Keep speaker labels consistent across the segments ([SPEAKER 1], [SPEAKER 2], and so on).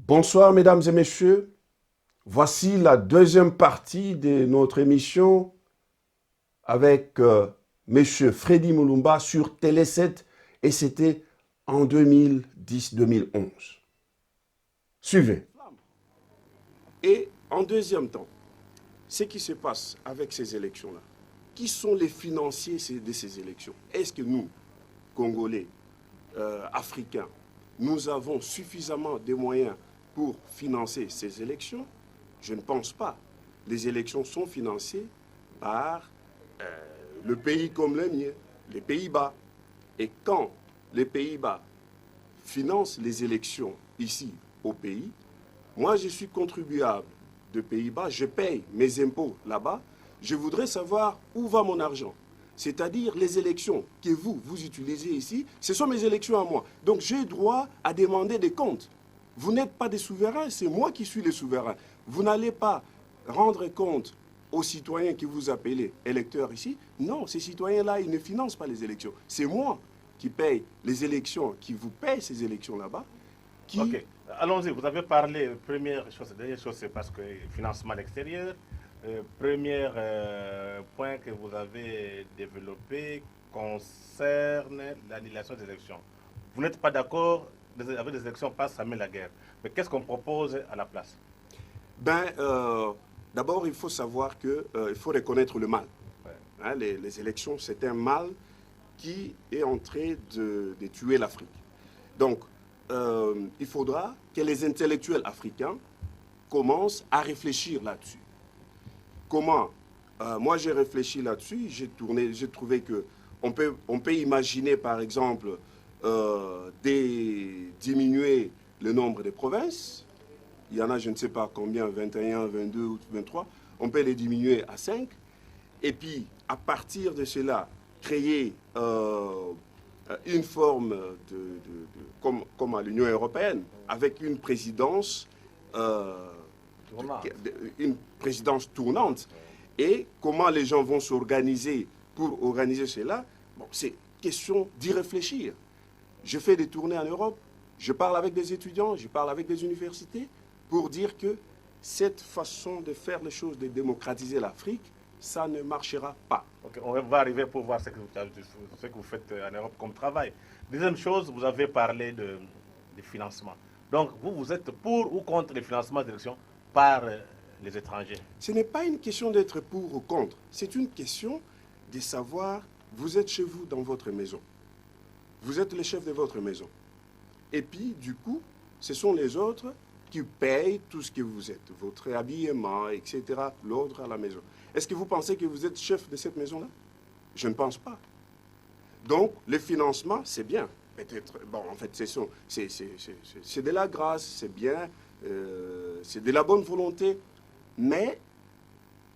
[SPEAKER 1] Bonsoir mesdames et messieurs, voici la deuxième partie de notre émission avec monsieur Freddy Mulumba sur Télé 7 et c'était en 2010-2011. Suivez. Et en deuxième temps, ce qui se passe avec ces élections-là, qui sont les financiers de ces élections? Est-ce que nous, Congolais, Africains, nous avons suffisamment de moyens pour financer ces élections? Je ne pense pas. Les élections sont financées par le pays comme le mien, les Pays-Bas. Et quand les Pays-Bas financent les élections ici au pays, moi je suis contribuable de Pays-Bas, je paye mes impôts là-bas, je voudrais savoir où va mon argent. C'est-à-dire les élections que vous utilisez ici, ce sont mes élections à moi. Donc j'ai droit à demander des comptes. Vous n'êtes pas des souverains, c'est moi qui suis le souverain. Vous n'allez pas rendre compte aux citoyens que vous appelez électeurs ici. Non, ces citoyens-là, ils ne financent pas les élections. C'est moi qui paye les élections, qui vous paye ces élections là-bas. Qui...
[SPEAKER 2] Ok, allons-y. Vous avez parlé, première chose, c'est parce que financement à l'extérieur. Premier point que vous avez développé concerne l'annulation des élections. Vous n'êtes pas d'accord avec des élections passent, ça met la guerre. Mais qu'est-ce qu'on propose à la place?
[SPEAKER 1] D'abord, il faut savoir qu'il faut reconnaître le mal.
[SPEAKER 2] Ouais.
[SPEAKER 1] Hein, les élections, c'est un mal qui est en train de tuer l'Afrique. Donc, il faudra que les intellectuels africains commencent à réfléchir là-dessus. Comment? Moi, j'ai réfléchi là-dessus, j'ai trouvé qu'on peut imaginer, par exemple, diminuer le nombre de provinces. Il y en a, je ne sais pas combien, 21, 22 ou 23. On peut les diminuer à 5. Et puis, à partir de cela, créer une forme comme à l'Union européenne, avec une présidence tournante. Et comment les gens vont s'organiser pour organiser cela, bon, c'est question d'y réfléchir. Je fais des tournées en Europe, je parle avec des étudiants, je parle avec des universités pour dire que cette façon de faire les choses, de démocratiser l'Afrique, ça ne marchera pas.
[SPEAKER 2] Okay, on va arriver pour voir ce que vous faites en Europe comme travail. Deuxième chose, vous avez parlé de financement. Donc, vous êtes pour ou contre le financement d'élections par les étrangers?
[SPEAKER 1] Ce n'est pas une question d'être pour ou contre. C'est une question de savoir, vous êtes chez vous dans votre maison. Vous êtes le chef de votre maison. Et puis, du coup, ce sont les autres qui payent tout ce que vous êtes, votre habillement, etc., l'ordre à la maison. Est-ce que vous pensez que vous êtes chef de cette maison-là? Je ne pense pas. Donc, le financement, c'est bien. Peut-être, bon, en fait, c'est de la grâce, c'est bien, c'est de la bonne volonté, mais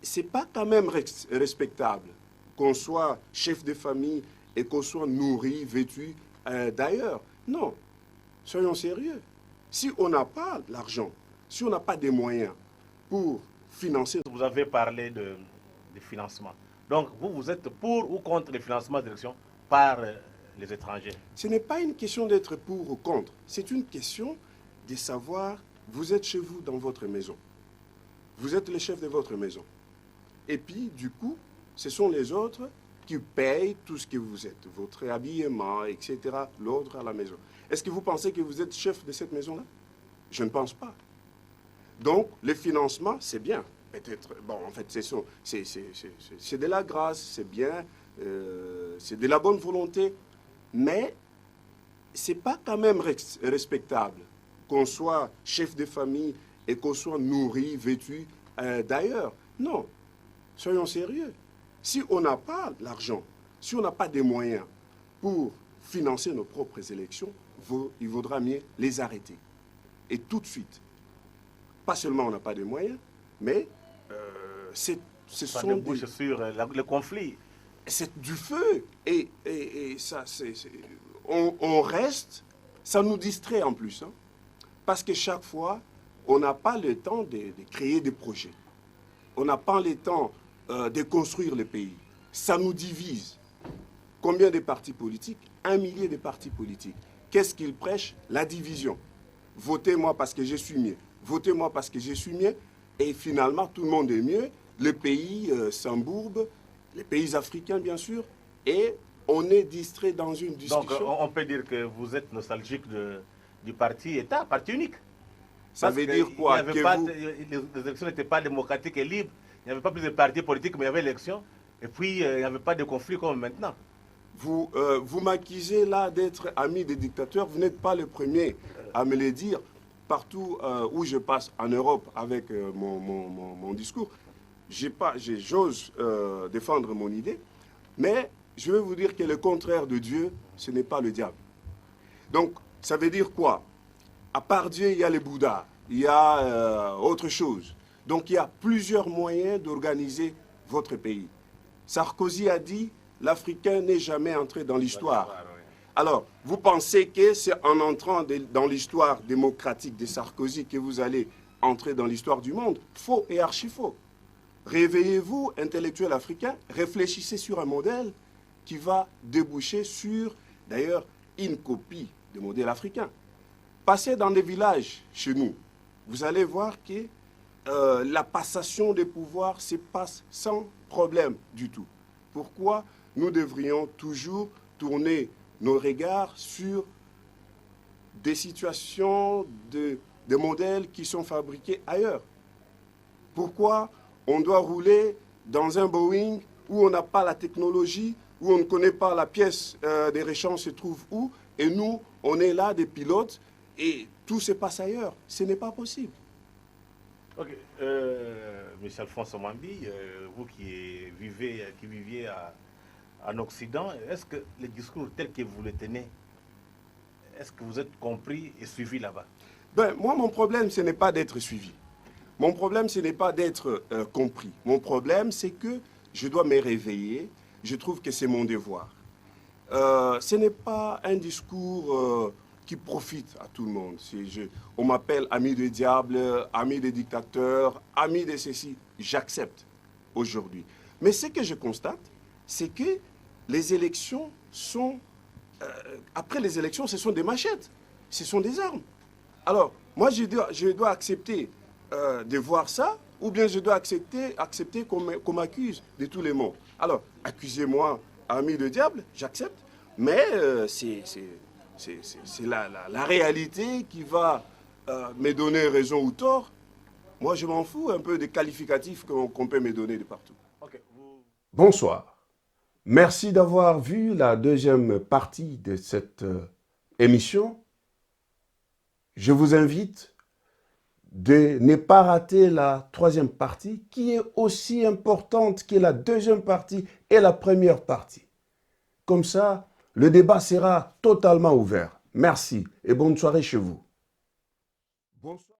[SPEAKER 1] c'est pas quand même respectable qu'on soit chef de famille et qu'on soit nourri, vêtu d'ailleurs. Non, soyons sérieux. Si on n'a pas l'argent, si on n'a pas des moyens pour financer...
[SPEAKER 2] Vous avez parlé de financement. Donc, vous êtes pour ou contre le financement d'élections par les étrangers?
[SPEAKER 1] Ce n'est pas une question d'être pour ou contre. C'est une question de savoir, vous êtes chez vous dans votre maison. Vous êtes le chef de votre maison. Et puis, du coup, ce sont les autres qui payent tout ce que vous êtes, votre habillement, etc., l'ordre à la maison. Est-ce que vous pensez que vous êtes chef de cette maison-là? Je ne pense pas. Donc, le financement, c'est bien. Peut-être, bon, en fait, c'est de la grâce, c'est bien, c'est de la bonne volonté, mais c'est pas quand même respectable qu'on soit chef de famille et qu'on soit nourri, vêtu d'ailleurs. Non, soyons sérieux. Si on n'a pas l'argent, si on n'a pas des moyens pour financer nos propres élections, il vaudra mieux les arrêter. Et tout de suite. Pas seulement on n'a pas de moyens, mais
[SPEAKER 2] ce sont débouche sur le conflit.
[SPEAKER 1] C'est du feu. Et ça, on reste, ça nous distrait en plus. Hein, parce que chaque fois, on n'a pas le temps de créer des projets. On n'a pas le temps de construire le pays. Ça nous divise. Combien de partis politiques? 1 millier de partis politiques. Qu'est-ce qu'ils prêchent? La division. votez-moi parce que je suis mieux, votez-moi parce que je suis mieux, et finalement tout le monde est mieux, le pays s'embourbe, les pays africains bien sûr, et on est distrait dans une discussion.
[SPEAKER 2] Donc on peut dire que vous êtes nostalgique du parti État, parti unique.
[SPEAKER 1] Ça veut dire quoi?
[SPEAKER 2] Les élections n'étaient pas démocratiques et libres, il n'y avait pas plus de partis politiques, mais il y avait élection, et puis il n'y avait pas de conflit comme maintenant.
[SPEAKER 1] Vous m'accusez là d'être ami des dictateurs, vous n'êtes pas le premier à me le dire. Partout où je passe en Europe avec mon discours, j'ose défendre mon idée, mais je vais vous dire que le contraire de Dieu, ce n'est pas le diable. Donc, ça veut dire quoi? À part Dieu, il y a les Bouddhas, il y a autre chose. Donc, il y a plusieurs moyens d'organiser votre pays. Sarkozy a dit, l'Africain n'est jamais entré dans l'histoire. Oui. Alors, vous pensez que c'est en entrant dans l'histoire démocratique de Sarkozy que vous allez entrer dans l'histoire du monde? Faux et archi-faux. Réveillez-vous, intellectuels africains, réfléchissez sur un modèle qui va déboucher sur, d'ailleurs, une copie du modèle africain. Passez dans des villages chez nous, vous allez voir que la passation des pouvoirs se passe sans problème du tout. Pourquoi nous devrions toujours tourner nos regards sur des situations, des modèles qui sont fabriqués ailleurs? Pourquoi on doit rouler dans un Boeing où on n'a pas la technologie, où on ne connaît pas la pièce des réchanges se trouve où, et nous, on est là des pilotes et tout se passe ailleurs? Ce n'est pas possible.
[SPEAKER 2] Ok. Monsieur Alphonse Mwambi, vous qui viviez en Occident, est-ce que les discours tels que vous les tenez, est-ce que vous êtes compris et suivi là-bas?
[SPEAKER 1] Ben, moi, mon problème, ce n'est pas d'être suivi. Mon problème, ce n'est pas d'être compris. Mon problème, c'est que je dois me réveiller. Je trouve que c'est mon devoir. Ce n'est pas un discours qui profite à tout le monde. On m'appelle ami du diable, ami des dictateurs, ami de ceci. J'accepte aujourd'hui. Mais ce que je constate, c'est que les élections sont... après les élections, ce sont des machettes. Ce sont des armes. Alors, moi, je dois accepter de voir ça, ou bien je dois accepter qu'on m'accuse de tous les maux. Alors, accusez-moi, ami de diable, j'accepte, mais c'est la réalité qui va me donner raison ou tort. Moi, je m'en fous un peu des qualificatifs qu'on peut me donner de partout.
[SPEAKER 2] Okay.
[SPEAKER 1] Bonsoir. Merci d'avoir vu la deuxième partie de cette émission. Je vous invite de ne pas rater la troisième partie qui est aussi importante que la deuxième partie et la première partie. Comme ça, le débat sera totalement ouvert. Merci et bonne soirée chez vous. Bonsoir.